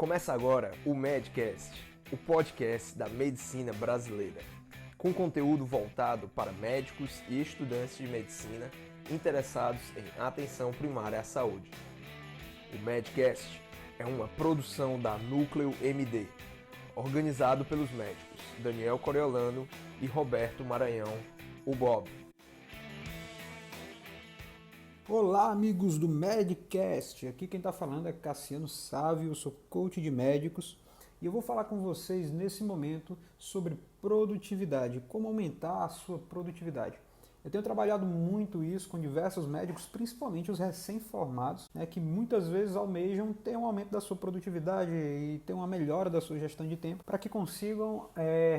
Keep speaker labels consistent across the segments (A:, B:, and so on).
A: Começa agora o Medcast, o podcast da medicina brasileira, com conteúdo voltado para médicos e estudantes de medicina interessados em atenção primária à saúde. O Medcast é uma produção da Núcleo MD, organizado pelos médicos Daniel Coriolano e Roberto Maranhão, o Bob.
B: Olá, amigos do Medcast. Aqui quem está falando é Cassiano Sávio, eu sou coach de médicos e eu vou falar com vocês nesse momento sobre produtividade, como aumentar a sua produtividade. Eu tenho trabalhado muito isso com diversos médicos, principalmente os recém-formados, que muitas vezes almejam ter um aumento da sua produtividade e ter uma melhora da sua gestão de tempo para que consigam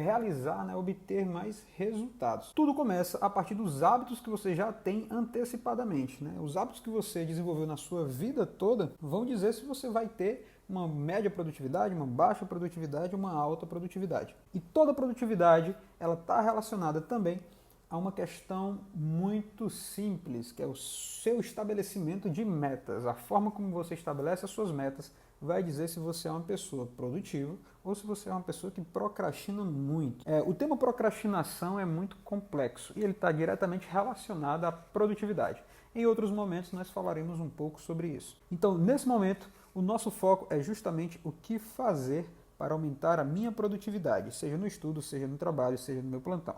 B: realizar, obter mais resultados. Tudo começa a partir dos hábitos que você já tem antecipadamente. Os hábitos que você desenvolveu na sua vida toda vão dizer se você vai ter uma média produtividade, uma baixa produtividade, uma alta produtividade. E toda produtividade ela está relacionada também há uma questão muito simples, que é o seu estabelecimento de metas. A forma como você estabelece as suas metas vai dizer se você é uma pessoa produtiva ou se você é uma pessoa que procrastina muito. O tema procrastinação é muito complexo e ele está diretamente relacionado à produtividade. Em outros momentos nós falaremos um pouco sobre isso. Então, nesse momento, o nosso foco é justamente o que fazer para aumentar a minha produtividade, seja no estudo, seja no trabalho, seja no meu plantão.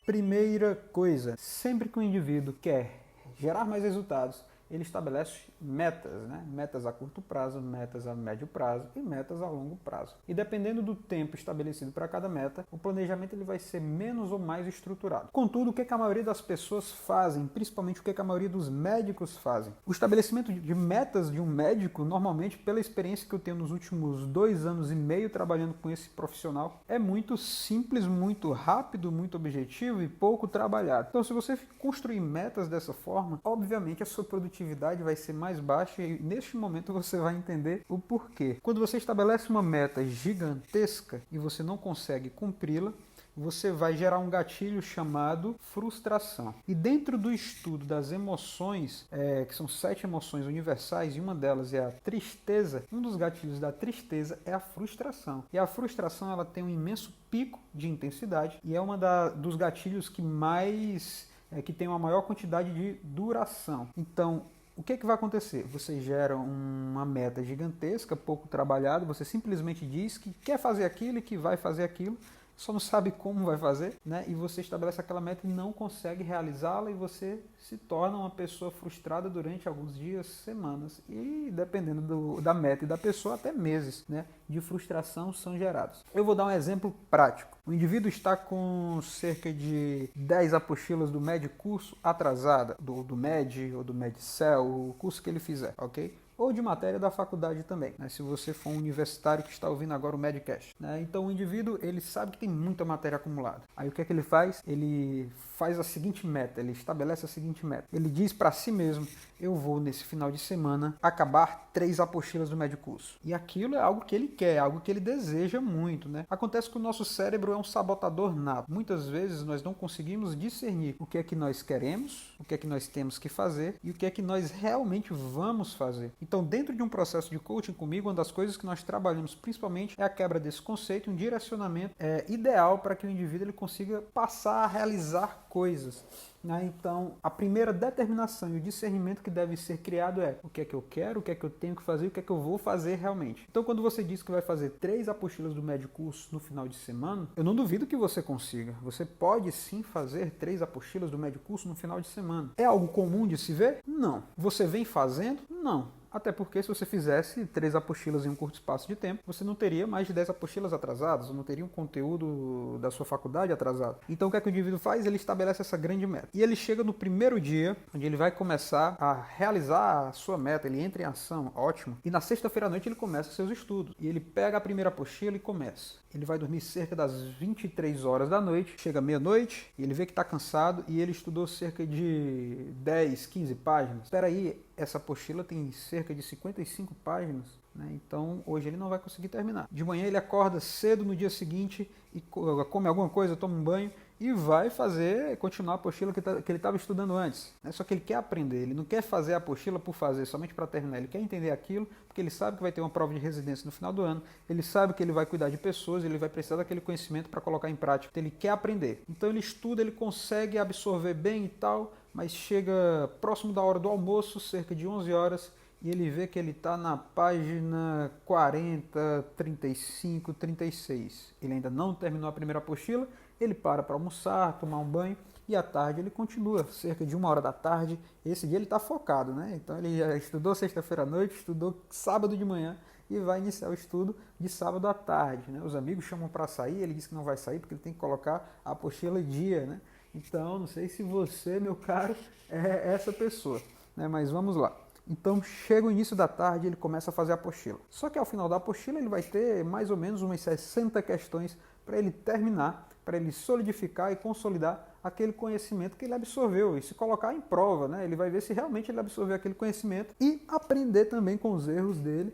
B: Primeira coisa, sempre que o indivíduo quer gerar mais resultados, ele estabelece metas, metas a curto prazo, metas a médio prazo e metas a longo prazo. E dependendo do tempo estabelecido para cada meta, o planejamento ele vai ser menos ou mais estruturado. Contudo, o que a maioria das pessoas fazem, principalmente o que a maioria dos médicos fazem? O estabelecimento de metas de um médico, normalmente, pela experiência que eu tenho nos últimos 2 anos e meio trabalhando com esse profissional, é muito simples, muito rápido, muito objetivo e pouco trabalhado. Então, se você construir metas dessa forma, obviamente a sua produtividade vai ser mais baixa e neste momento você vai entender o porquê. Quando você estabelece uma meta gigantesca e você não consegue cumpri-la, você vai gerar um gatilho chamado frustração. E dentro do estudo das emoções, que são 7 emoções universais, e uma delas é a tristeza, um dos gatilhos da tristeza é a frustração. E a frustração ela tem um imenso pico de intensidade e é uma dos gatilhos que que tem uma maior quantidade de duração. Então, o que vai acontecer? Você gera uma meta gigantesca, pouco trabalhada, você simplesmente diz que quer fazer aquilo e que vai fazer aquilo, só não sabe como vai fazer, e você estabelece aquela meta e não consegue realizá-la e você se torna uma pessoa frustrada durante alguns dias, semanas e dependendo da meta e da pessoa, até meses de frustração são gerados. Eu vou dar um exemplo prático. O indivíduo está com cerca de 10 apostilas do MED curso atrasada, do MED ou do MEDCEL, o curso que ele fizer, ok? Ou de matéria da faculdade também, se você for um universitário que está ouvindo agora o Medcast. Então o indivíduo ele sabe que tem muita matéria acumulada. Aí o que é que ele faz? Ele faz a seguinte meta, ele estabelece a seguinte meta. Ele diz para si mesmo, eu vou nesse final de semana acabar 3 apostilas do médio curso. E aquilo é algo que ele quer, algo que ele deseja muito. Acontece que o nosso cérebro é um sabotador nato. Muitas vezes nós não conseguimos discernir o que é que nós queremos, o que é que nós temos que fazer e o que é que nós realmente vamos fazer. Então, dentro de um processo de coaching comigo, uma das coisas que nós trabalhamos principalmente é a quebra desse conceito, um direcionamento ideal para que o indivíduo ele consiga passar a realizar coisas. Então, a primeira determinação e o discernimento que deve ser criado é o que é que eu quero, o que é que eu tenho que fazer e o que é que eu vou fazer realmente. Então, quando você diz que vai fazer 3 apostilas do médio curso no final de semana, eu não duvido que você consiga. Você pode sim fazer 3 apostilas do médio curso no final de semana. É algo comum de se ver? Não. Você vem fazendo? Não. Até porque se você fizesse 3 apostilas em um curto espaço de tempo, você não teria mais de 10 apostilas atrasadas, não teria um conteúdo da sua faculdade atrasado. Então o que é que o indivíduo faz? Ele estabelece essa grande meta. E ele chega no primeiro dia, onde ele vai começar a realizar a sua meta, ele entra em ação, ótimo. E na sexta-feira à noite ele começa seus estudos. E ele pega a primeira apostila e começa. Ele vai dormir cerca das 23 horas da noite, chega meia-noite, e ele vê que está cansado e ele estudou cerca de 10, 15 páginas. Espera aí, essa apostila tem cerca de 55 páginas, então hoje ele não vai conseguir terminar. De manhã ele acorda cedo no dia seguinte e come alguma coisa, toma um banho e vai continuar a apostila que ele estava estudando antes. Só que ele quer aprender, ele não quer fazer a apostila por fazer, somente para terminar. Ele quer entender aquilo, porque ele sabe que vai ter uma prova de residência no final do ano, ele sabe que ele vai cuidar de pessoas, ele vai precisar daquele conhecimento para colocar em prática. Então ele quer aprender. Então ele estuda, ele consegue absorver bem e tal, mas chega próximo da hora do almoço, cerca de 11 horas, e ele vê que ele está na página 40, 35, 36. Ele ainda não terminou a primeira apostila, ele para almoçar, tomar um banho, e à tarde ele continua, cerca de 1 hora da tarde. Esse dia ele está focado, né? Então ele já estudou sexta-feira à noite, estudou sábado de manhã e vai iniciar o estudo de sábado à tarde, né? Os amigos chamam para sair, ele diz que não vai sair porque ele tem que colocar a apostila em dia, né? Então, não sei se você, meu caro, é essa pessoa, né? Mas vamos lá. Então, chega o início da tarde, ele começa a fazer a apostila. Só que ao final da apostila ele vai ter mais ou menos umas 60 questões para ele terminar, para ele solidificar e consolidar aquele conhecimento que ele absorveu e se colocar em prova, né? Ele vai ver se realmente ele absorveu aquele conhecimento e aprender também com os erros dele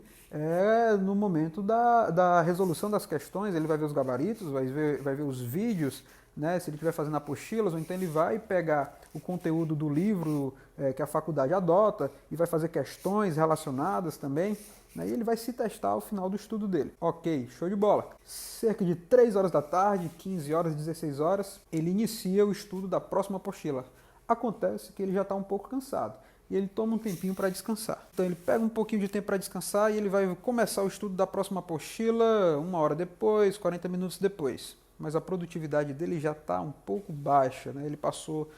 B: no momento da resolução das questões. Ele vai ver os gabaritos, vai ver os vídeos, né, se ele estiver fazendo apostilas, ou então ele vai pegar o conteúdo do livro que a faculdade adota e vai fazer questões relacionadas também, né, e ele vai se testar ao final do estudo dele. Ok, show de bola. Cerca de 3 horas da tarde, 15 horas, 16 horas, ele inicia o estudo da próxima apostila. Acontece que ele já está um pouco cansado e ele toma um tempinho para descansar. Então ele pega um pouquinho de tempo para descansar e ele vai começar o estudo da próxima apostila 1 hora depois, 40 minutos depois. Mas a produtividade dele já está um pouco baixa, né? Ele passou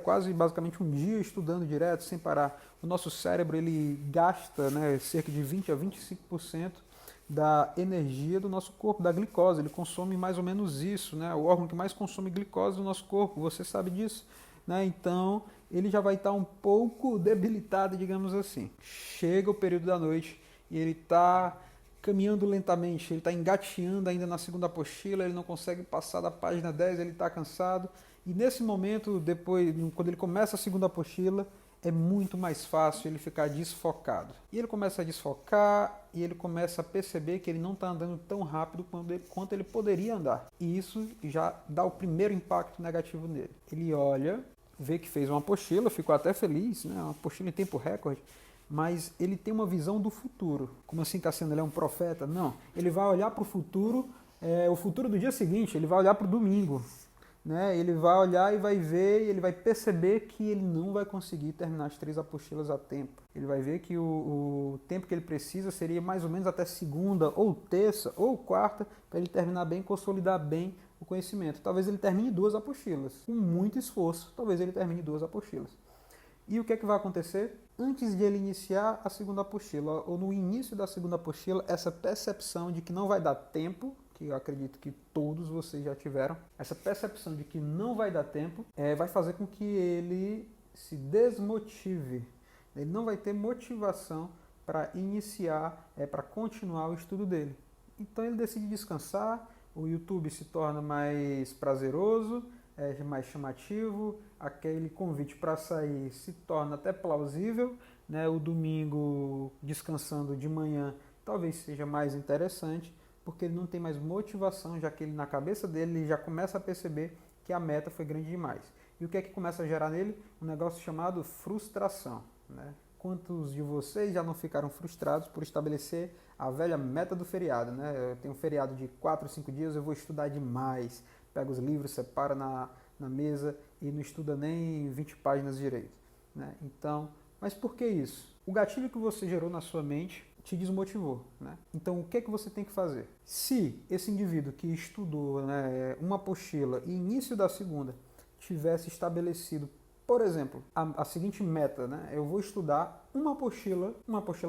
B: quase basicamente um dia estudando direto, sem parar. O nosso cérebro ele gasta, né, cerca de 20 a 25% da energia do nosso corpo, da glicose. Ele consome mais ou menos isso, né? O órgão que mais consome glicose do nosso corpo, você sabe disso, né? Então ele já vai estar um pouco debilitado, digamos assim. Chega o período da noite e ele está caminhando lentamente, ele está engateando ainda na segunda apostila, ele não consegue passar da página 10, ele está cansado. E nesse momento, depois, quando ele começa a segunda apostila, é muito mais fácil ele ficar desfocado. E ele começa a desfocar e ele começa a perceber que ele não está andando tão rápido quanto ele poderia andar. E isso já dá o primeiro impacto negativo nele. Ele olha, vê que fez uma apostila, ficou até feliz, né? Uma apostila em tempo recorde, mas ele tem uma visão do futuro. Como assim, Cassiano, ele é um profeta? Não, ele vai olhar para o futuro do dia seguinte, ele vai olhar para o domingo, né? Ele vai olhar e vai ver, e ele vai perceber que ele não vai conseguir terminar as 3 apostilas a tempo. Ele vai ver que o tempo que ele precisa seria mais ou menos até segunda, ou terça, ou quarta, para ele terminar bem, consolidar bem o conhecimento. Talvez ele termine 2 apostilas, com muito esforço, talvez ele termine 2 apostilas. E o que é que vai acontecer? Antes de ele iniciar a segunda apostila, ou no início da segunda apostila, essa percepção de que não vai dar tempo, que eu acredito que todos vocês já tiveram, essa percepção de que não vai dar tempo, vai fazer com que ele se desmotive. Ele não vai ter motivação para iniciar, para continuar o estudo dele. Então ele decide descansar, o YouTube se torna mais prazeroso, mais chamativo, aquele convite para sair se torna até plausível, né? O domingo descansando de manhã talvez seja mais interessante, porque ele não tem mais motivação, já que ele na cabeça dele ele já começa a perceber que a meta foi grande demais. E o que é que começa a gerar nele? Um negócio chamado frustração, né? Quantos de vocês já não ficaram frustrados por estabelecer a velha meta do feriado, né? Eu tenho um feriado de 4, 5 dias, eu vou estudar demais. Pega os livros, separa na mesa e não estuda nem 20 páginas direito, né? Então, mas por que isso? O gatilho que você gerou na sua mente te desmotivou, né? Então, o que é que você tem que fazer? Se esse indivíduo que estudou, né, uma apostila e início da segunda tivesse estabelecido, por exemplo, a seguinte meta, né? Eu vou estudar uma apostila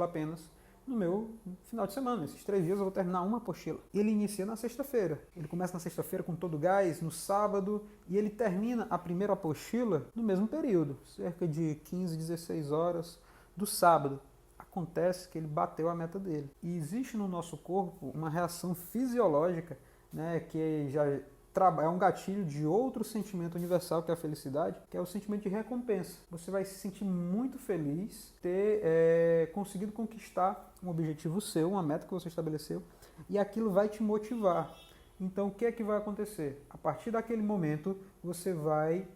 B: apenas, no meu final de semana. Esses 3 dias eu vou terminar uma apostila. Ele inicia na sexta-feira. Ele começa na sexta-feira com todo o gás, no sábado, e ele termina a primeira apostila no mesmo período, cerca de 15, 16 horas do sábado. Acontece que ele bateu a meta dele. E existe no nosso corpo uma reação fisiológica, né, que já é um gatilho de outro sentimento universal, que é a felicidade, que é o sentimento de recompensa. Você vai se sentir muito feliz ter conseguido conquistar um objetivo seu, uma meta que você estabeleceu, e aquilo vai te motivar. Então o que é que vai acontecer? A partir daquele momento você vai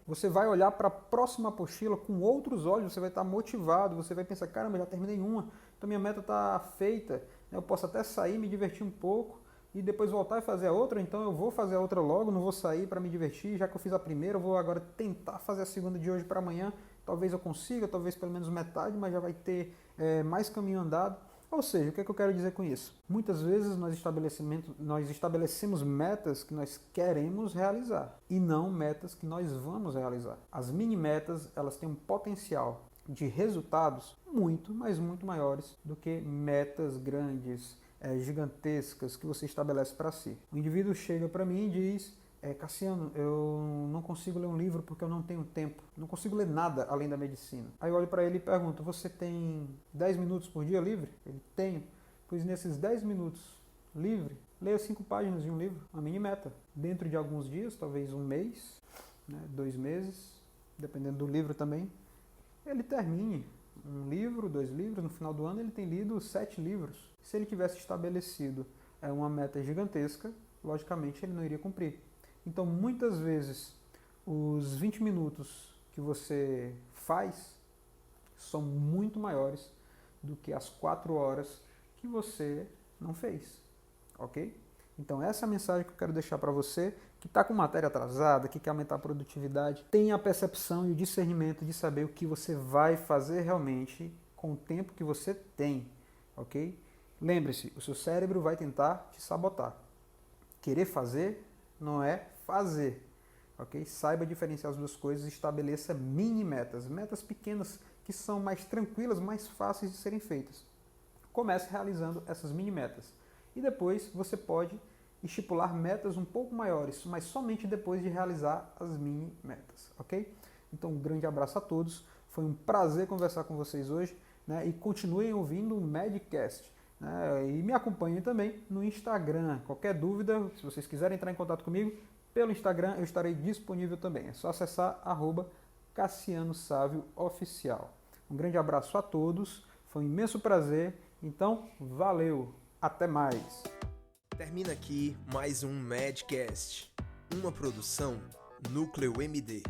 B: olhar para a próxima apostila com outros olhos, você vai estar motivado, você vai pensar, caramba, já terminei uma, então minha meta está feita, eu posso até sair, me divertir um pouco e depois voltar e fazer a outra, então eu vou fazer a outra logo, não vou sair para me divertir, já que eu fiz a primeira, eu vou agora tentar fazer a segunda de hoje para amanhã, talvez eu consiga, talvez pelo menos metade, mas já vai ter mais caminho andado. Ou seja, o que é que eu quero dizer com isso? Muitas vezes nós estabelecemos metas que nós queremos realizar e não metas que nós vamos realizar. As mini metas, elas têm um potencial de resultados muito, mas muito maiores do que metas grandes, gigantescas que você estabelece para si. O indivíduo chega para mim e diz: Cassiano, eu não consigo ler um livro porque eu não tenho tempo. Não consigo ler nada além da medicina. Aí eu olho para ele e pergunto: você tem 10 minutos por dia livre? Ele: tenho. Pois nesses 10 minutos livre, leia 5 páginas de um livro. Uma mini meta. Dentro de alguns dias, talvez um mês, 2 meses, dependendo do livro também, ele termine um livro, 2 livros. No final do ano ele tem lido 7 livros. Se ele tivesse estabelecido uma meta gigantesca, logicamente ele não iria cumprir. Então, muitas vezes, os 20 minutos que você faz são muito maiores do que as 4 horas que você não fez, ok? Então, essa é a mensagem que eu quero deixar para você que está com matéria atrasada, que quer aumentar a produtividade. Tenha a percepção e o discernimento de saber o que você vai fazer realmente com o tempo que você tem, ok? Lembre-se, o seu cérebro vai tentar te sabotar. Querer fazer não é fazer, ok? Saiba diferenciar as duas coisas e estabeleça mini metas, metas pequenas que são mais tranquilas, mais fáceis de serem feitas. Comece realizando essas mini metas e depois você pode estipular metas um pouco maiores, mas somente depois de realizar as mini metas, ok? Então, um grande abraço a todos, foi um prazer conversar com vocês hoje, e continuem ouvindo o Medcast. E me acompanhem também no Instagram. Qualquer dúvida, se vocês quiserem entrar em contato comigo, pelo Instagram eu estarei disponível também. É só acessar @CassianoSávioOficial. Um grande abraço a todos, foi um imenso prazer. Então, valeu, até mais.
A: Termina aqui mais um Medcast, uma produção Núcleo MD.